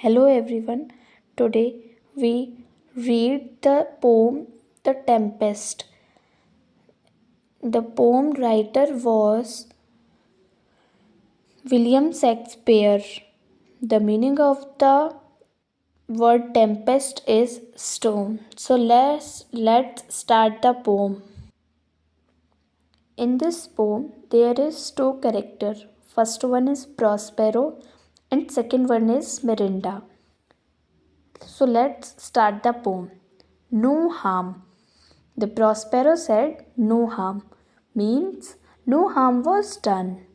Hello everyone. Today we read the poem The Tempest. The poem writer was William Shakespeare. The meaning of the word tempest is storm. So let's start the poem. In this poem there is two characters. First one is Prospero and second one is Miranda. So let's start the poem. No harm. The Prospero said, no harm, means no harm was done.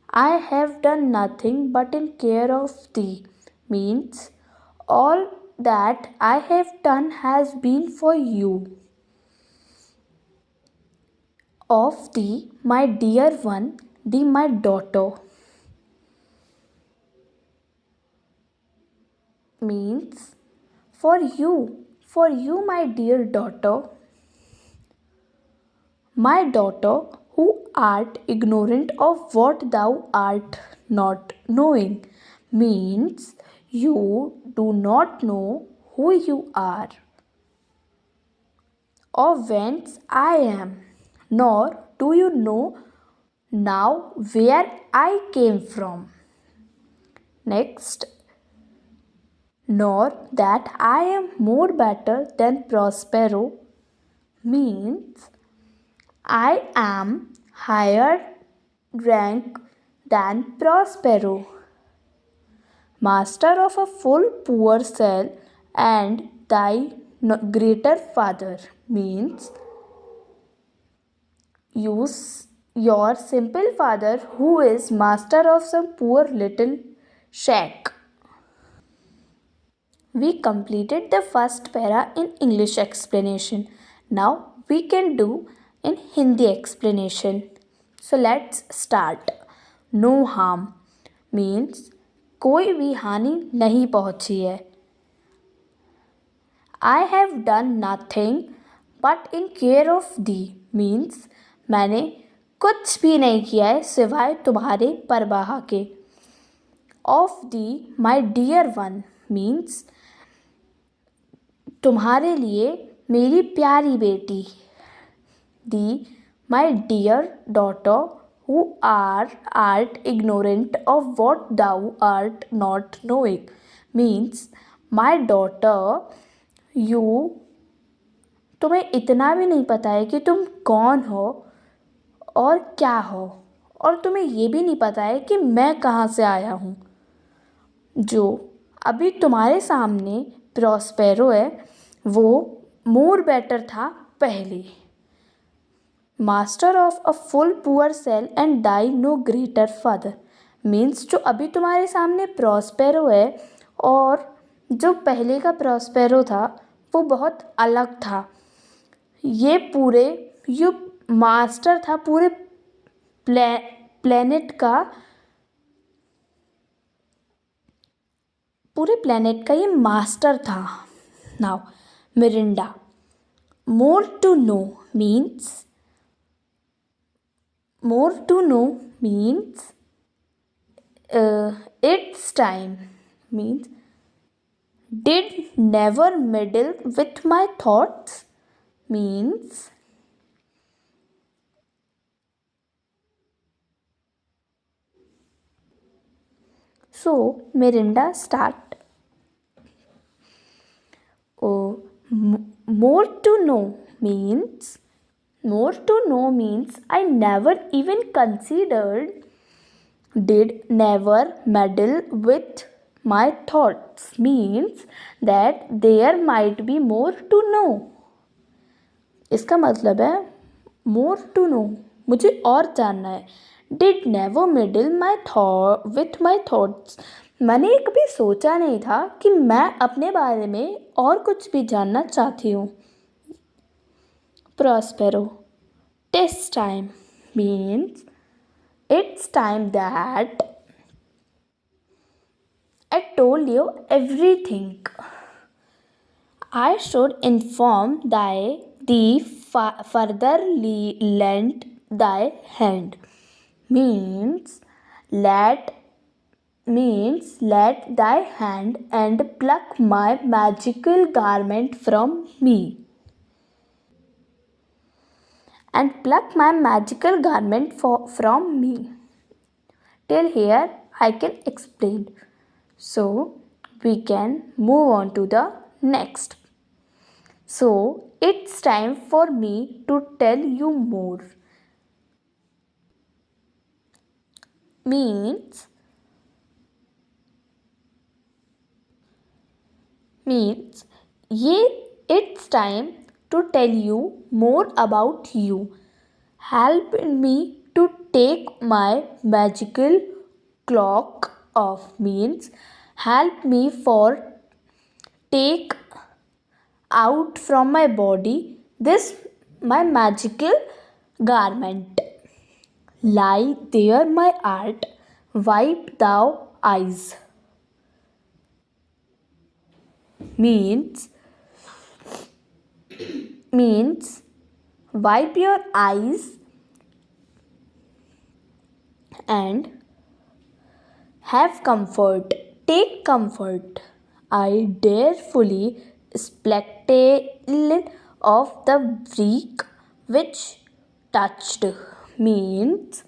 I have done nothing but in care of thee, means all that I have done has been for you. Of thee, my dear one, thee, my daughter, means for you, my dear daughter, my daughter, who art ignorant of what thou art not knowing, means you do not know who you are, or whence I am, nor do you know now where I came from. Next, nor that I am more better than Prospero, means I am higher rank than Prospero, master of a full poor cell, and thy greater father, means use your simple father who is master of some poor little shack. We completed the first para in English explanation. Now we can do in Hindi explanation. So let's start. No harm means कोई भी हानि नहीं पहुंची है. I have done nothing but in care of thee means मैंने कुछ भी नहीं किया है सिवाय तुम्हारे परवाह के. Of thee my dear one means तुम्हारे लिए मेरी प्यारी बेटी. Thee my dear daughter who art ignorant of what thou art not knowing means my daughter you तुम्हें इतना भी नहीं पता है कि तुम कौन हो और क्या हो, और तुम्हें ये भी नहीं पता है कि मैं कहाँ से आया हूँ. जो अभी तुम्हारे सामने प्रॉस्पेरो है वो मोर बेटर था पहले. Master of a full poor sale and die no greater father means जो अभी तुम्हारे सामने प्रॉस्पेरो है और जो पहले का प्रॉस्पेरो था वो बहुत अलग था. ये मास्टर था पूरे प्लेनेट का ये मास्टर था. Now Mirinda. More to know means it's time means did never meddle with my thoughts means so Mirinda start. More to know means I never even considered, did never meddle with my thoughts means that there might be more to know. इसका मतलब है more to know मुझे और जानना है. did never meddle with my thoughts मैंने कभी सोचा नहीं था कि मैं अपने बारे में और कुछ भी जानना चाहती हूँ. Prospero. Test time means it's time that I told you everything. I should inform thee further lend thy hand means let means let thy hand and pluck my magical garment from me. And pluck my magical garment from me. Till here I can explain. So we can move on to the next. So it's time for me to tell you more. Means ये it's time to tell you more about you. Help me to take my magical cloak off. Means help me for take out from my body this my magical garment. Lie there my art, wipe thou eyes. Means wipe your eyes and have comfort. Take comfort. I dare fully spectacle of the wreck which touched. Means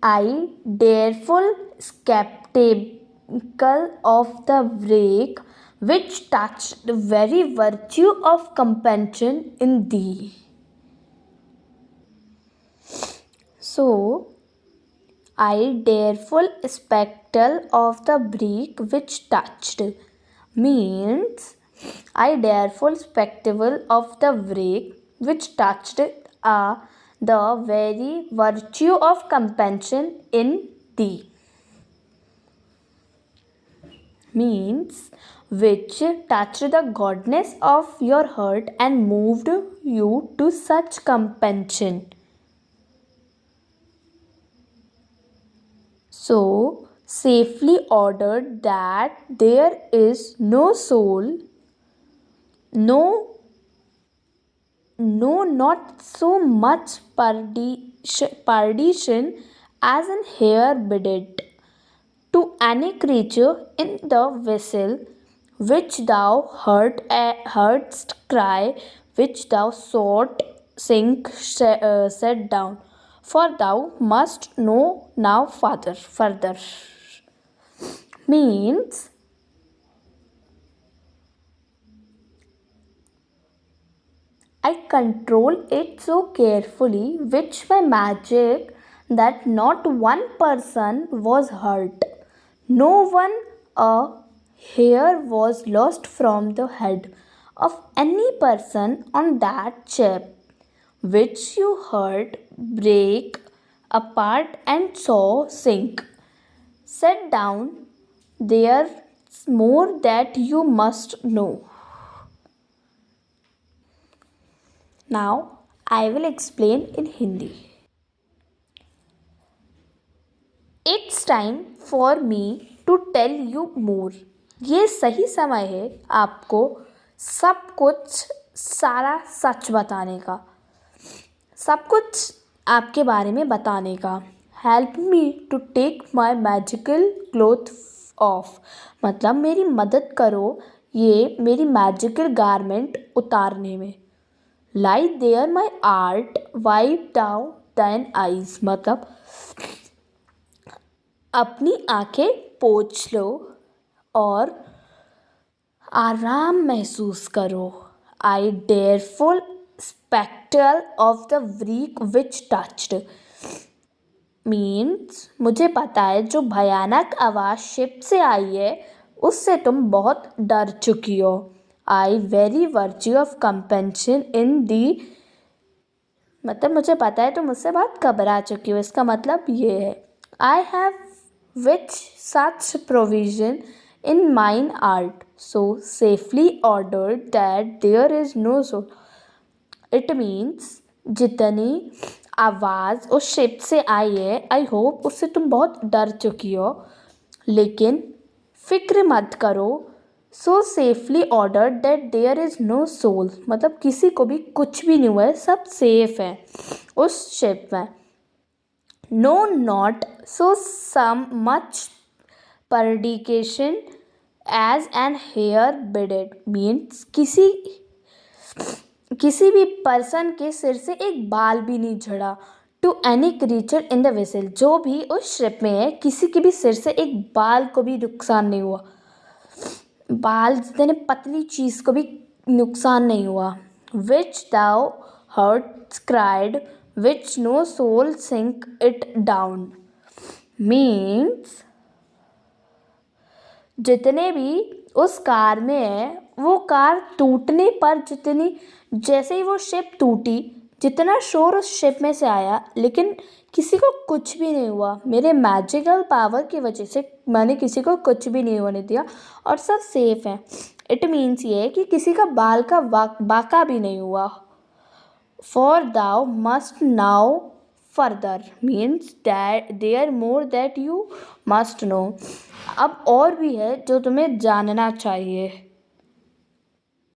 I dareful skeptical of the wreck which touched the very virtue of compassion in thee. So I dareful spectacle of the brick which touched. Means I dareful spectacle of the brick which touched the very virtue of compassion in thee. Means which touched the godness of your heart and moved you to such compassion. So safely ordered that there is no soul, no, not so much perdition as an hair bedded to any creature in the vessel which thou heardst cry, which thou sawest sink set down. For thou must know now further. Means I control it so carefully with my magic that not one person was hurt. No one a hair was lost from the head of any person on that ship which you heard break apart and saw sink. Set down, there's more that you must know. Now I will explain in Hindi. It's time for me to tell you more. ये सही समय है आपको सब कुछ सारा सच बताने का, सब कुछ आपके बारे में बताने का. Help me to take my magical cloth off. मतलब मेरी मदद करो ये मेरी मैजिकल गारमेंट उतारने में. Lie there my art wipe thou thine eyes. मतलब अपनी आंखें पोंछ लो और आराम महसूस करो. I direful spectacle of the wreck which touched. Means मुझे पता है जो भयानक आवाज़ शिप से आई है उससे तुम बहुत डर चुकी हो. आई वेरी वर्च्यू ऑफ कंपेंशन इन दी. मतलब मुझे पता है तुम मुझसे बहुत घबरा चुकी हो. इसका मतलब ये है I have which such provision in mine art so safely ordered that there is no soul. It means जितनी आवाज़ उस शिप से आई है आई होप उससे तुम बहुत डर चुकी हो लेकिन फिक्र मत करो. So safely ordered that there is no soul. मतलब किसी को भी कुछ भी नहीं हुआ है, सब सेफ है उस शिप में. No, not so some much predication as an hair beaded means किसी भी पर्सन के सिर से एक बाल भी नहीं झड़ा। To any creature in the vessel, जो भी उस शिप में है किसी के भी सिर से एक बाल को भी नुकसान नहीं हुआ, बाल जितने पतली चीज़ को भी नुकसान नहीं हुआ। Which thou heard cried which no soul sink it down means जितने भी उस कार में है वो कार टूटने पर जितनी जैसे ही वो शिप टूटी जितना शोर उस शिप में से आया लेकिन किसी को कुछ भी नहीं हुआ। मेरे मैजिकल पावर की वजह से मैंने किसी को कुछ भी नहीं होने दिया और सब सेफ हैं। इट मीन्स ये है कि किसी का बाल का बाका भी नहीं हुआ। For thou must now further means that there more that you must know, अब और भी है जो तुम्हें जानना चाहिए।